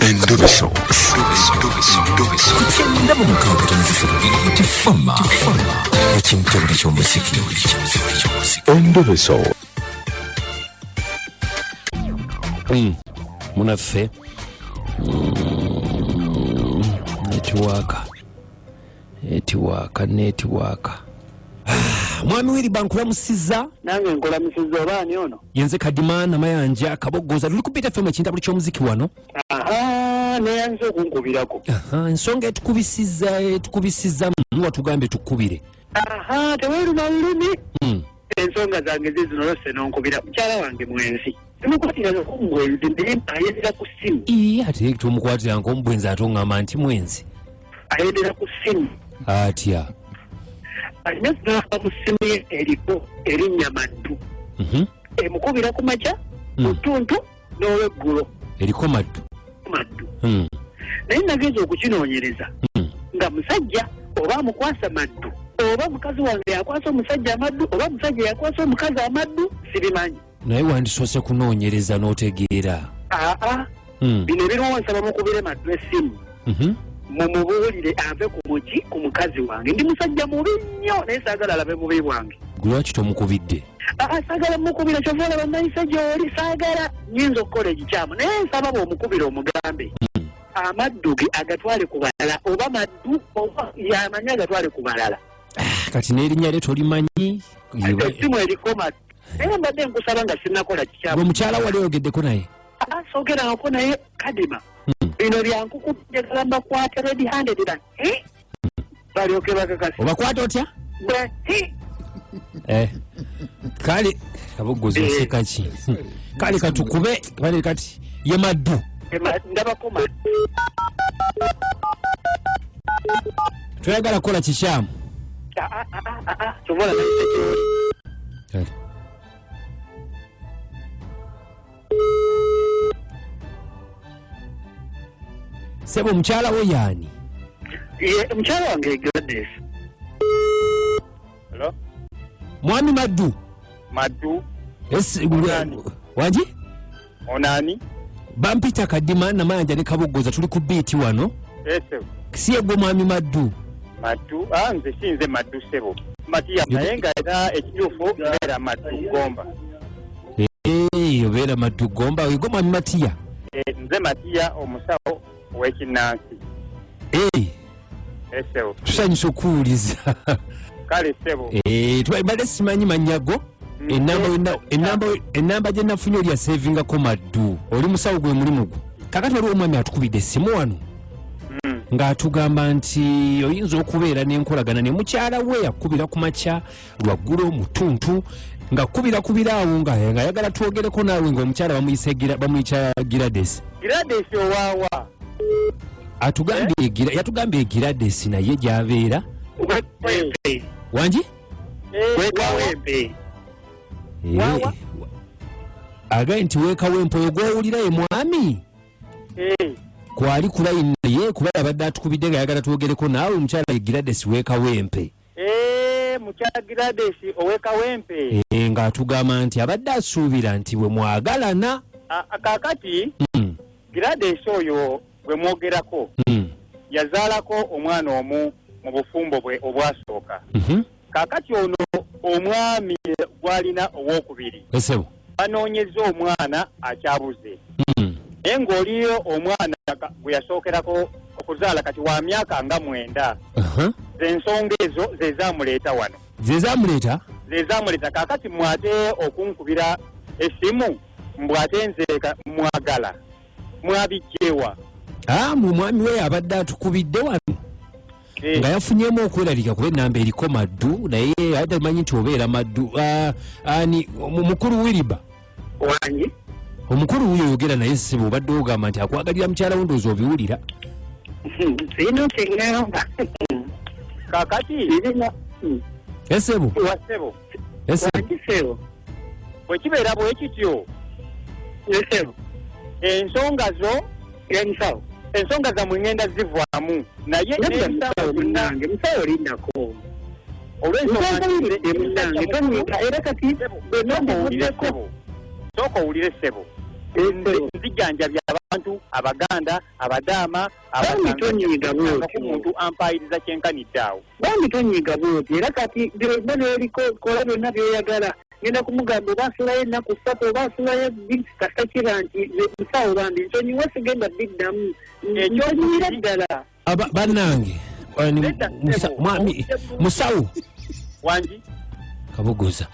Endobeso. Kugenda mu mukaaga tifama ekintu ky'omuziki. Endobeso. Munaffe netiwaaka mwami wiri bankula musiza nange nkola musiza obaani ono yenze kadimana mayanja akabogoza tuli kupita femu ekintabuli ky'omuziki wano neyanze okunkubirako ensonga etukubisiza watugambye tukubire teweeruma lulimi ensonga zange zizino lose nonkubira mukyala wange mwenzi simukwatira omubwenzi naye ayendera ku ssimu ate tumukwatira ng'omubwenzi ate oŋŋamba nti mwenzi ayendera ku ssimu atya alina namba mu ssimu ye eriko erinnya Maddu emukubira ku makya mutuntu n'olweggulo eriko Maddu naye nagenza okukinoonyereza nga musajja oba amukwasa Maddu oba mukazi wange yakwasa omusajja Amaddu oba musajja yakwasa omukazi Amaddu sibimanyi naye wandisoose kunoonyereza n'otegeera bino ebirowoza bamukubire Maddu essimu mumubuulire ave ku muki ku mukazi wange ndi musajja mubi nnyo naye saagala alabe bubi bwange lwaki tomukubidde saagala mukubira kyova olaba nayise gy'oli saagala nyinza okukola ekikyamu naye nsaba bw'omukubira omugambe Amaddu ge agatwale ku balala oba Maddu oba yamanyi agatwale ku balala kati n'erinnya lye tolimanyi essimu eriko Maddu naye mbadde nkusaba nga sinnakola kikyamu omukyala wali oyogeddeko naye soogerangako naye kadima bino byankukubye galamba kwate red handed da balyoke bakakasi obakwata otya kale kabogozi oseka ki kale katukube kale kati ye Maddu ndabako Maddu twagala kola kikyamu kyovola naisekyoli sebo omukyala we yaani mukyala wange Yegadanga. Hello? Mwami Maddu Wange onani bampita kadima namayanja ne kabogoza tuli ku biiti wano si yegwe mwami Maddu nze sinze Maddu sebo Matiya naye nga era ekituufu beera Maddu Gomba obeera Maddu Gomba yegwe mwami Matiya nze Matiya omusawo w'ekinnansi sebo tusanyusa okuwuliza kale sebo twabadde simanyi manyago enamba gye nafunye oli yasevingako Maddu oli musawo gwe mulimu gwo kakati waliwo omwami atukubidde essimu wano ng'atugamba nti oyinza okubeera n'enkolagana ne mukyala we yakubira ku makya lwaggulo mutuntu ng'akubira awo ng'ayagala twogereko naawe ng'omukyala bamuyita Giradesi owaawa yatugambye Giradesi naye gy'abeera Wange agaye nti weekawempe oyo gw'owulira ye mwami kwali kulayini naye kuba yabadde atukubidde nga yagala twogereko naawe omukyala Giradesi weekawempe mukyala Giradesi ow'ekawempe ng'atugamba nti abadde asuubira nti bwe mwagalana kaakati Giradesi oyo bwe mwogerako yazaalako omwana omu mu bufumbo bwe obwasooka kaakati ono omwami gwalina owokubiri banoonyeza omwana akyabuze naye ng'oliyo omwana gwe yasookerako okuzaala kati wa myaka nga 9 zensonga ezo zezamuleeta wano zezamuleeta kaakati mwate okunkubira essimu mbwate nze mwagala mwabijjewa mwami we abadde atukubidde wano nga yafunyemu okweralika kuba enamba eriko Maddu naye atamanyi nti obeera Maddu ani mukulu Wiriba Wange omukulu wuyo oyogera naye ssibu obadde ogamba nti akwagalira mukyala wo ndowooza obiwulira sirina kyengamba kaakati esebo sebo bwe kibeera bwe kityo ensonga zo ensonga zammwe ngenda zivaamu naye musawo lindako sooka owulire ssebo nzijanja by'abantu abaganda abadaama omuntu ampayiriza kyenkanidde awo bambi tonyiga bwoti era kati byonna n'ebikola byonna by'oyagala ngenda kumugamba obaasulayo ennaku ssatu obaasulayo kasa kira nti musawo bambi ntonyiwe sigenda biddamu ntonyiira ddala bannange musawo wangi kabogoza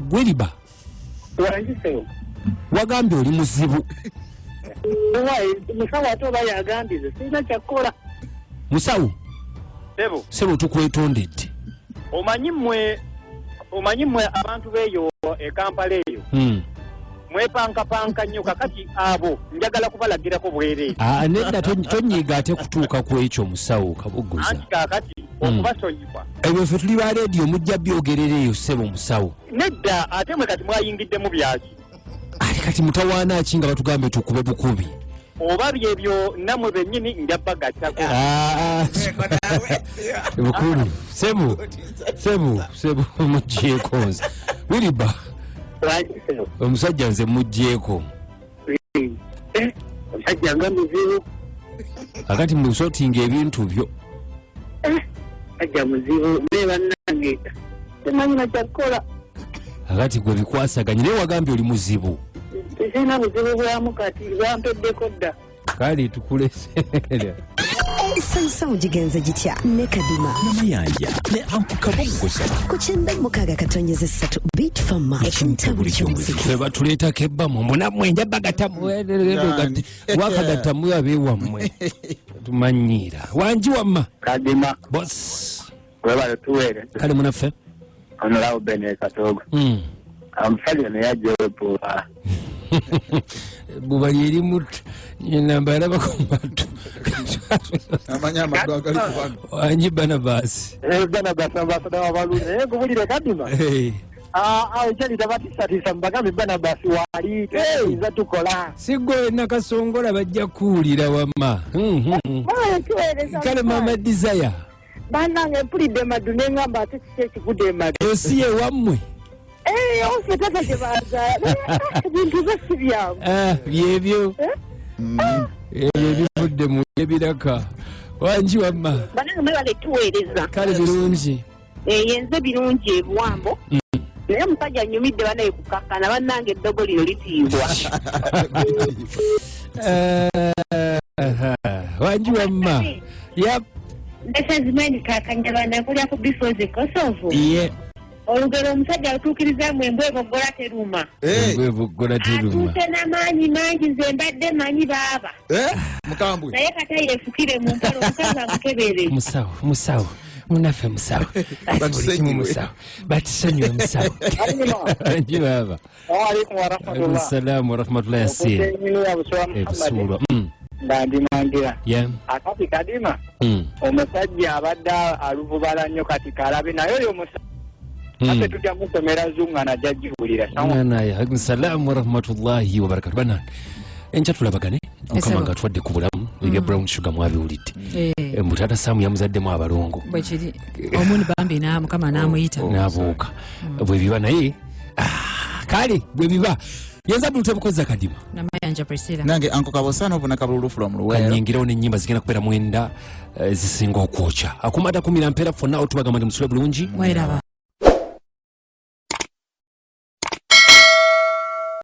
gweriba wangisewo wagambye oli muzibu musawo ate oba yagambize sirina kyakkola musawo sebo tukwetondedde omanyi mmwe abantu beeyo e Kampala eyo mwepankapanka nnyo kakati abo njagala kubalagirako bwereere nedda tonyiga ate kutuuka ku ekyo musawo kabogoza anti kakati okubasonyiwa ebyo ffe tuli ba leediyo mujja byogerereeyo ssebo musawo nedda ate mwe kati mwayingiddemu byaki ate kati mutawaana ki nga batugambe tukube bukubi oba byebyo namwe bennyini njabagattako bukulu sebo muggyeko nze wiriba omusajja nze muggyeko omusajja nga muzibu akati musotinga ebintu byo ajja muzibu naye bannange temanyina kyakkola akati gwe bikwasaganye naye wagambye oli muzibu tesina buzibu bwamu kati bwampeddeko dda kale tukuleseera ensansawo gigenze gitya ne kadima namayanja ne ampukabogoza ku 96.3 beat fama ekintabo ky'omuziki fe batuleetako ebbamu munamwe njabagatamu wakagatamu abeewammwe tumanyiira wangi wamma kadima bos webale tuweere kale munaffe onolawo bene katogo omusajja neyajjawebuba buba lyerimu namba alabako matu amanya amaddu agali ku bantu wangi banabasi ambasada wabalungi naye gubulire kadima awo kyalita batisatisa mubagambe banabasi wali tuyinza tukola sigwe nakasongola bajja kuwulira wamma kale mama desire bannange mpulidde maddu neŋŋamba ate kiki ekigudde emaddu osi yewammwe ofe tata gye bazaala ebintu bye si byangu byebyo ebyo ebivudde mu ebiraka wangi wamma bannange mwebale tuweereza kale birungi yenze birungi ebuwambo naye omusajja annyumidde banaye kukakkana bannange eddogo lino litiibwa wangi wamma ndesazimani kakanyabana kulya ku bifozi kosovu olugero omusajja alutuukirizamu embwa eboggola teruma atuuse n'amaanyi mangi nze mbadde manyi baaba mukambwe naye kataire efukire mu mpalo omukazi amukebere musawo munaffe musawo musawo batusonyiwe musawo anji baaba salaamu warahmatullahi yasiir ebusuulwa ndandimangira akati kadima omusajja abadde aluvubala nnyo kati kalabe naye oyo ate tujja musomera zungana jajjiwulira salaamu warahmatullahi wabarakatu banange enkya tulabagane mukama nga tuwadde ku bulamu ebya brown sugar mwabiwulidde mutata saamu yamuzaddemu abalongo bwekiri omuni bambi mukama n'amuyita n'abuuka bwe biba naye kale bwe biba yenza bulu tebukoza kadima namayanja Priscilla nange anko kabosano obuna kabulu from luwero kanyingirawo n'ennyimba zigenda kubeera mwenda zisinga okwokya akumata kumira mpeera fonna otubagamba ndi musule bulungi mweraba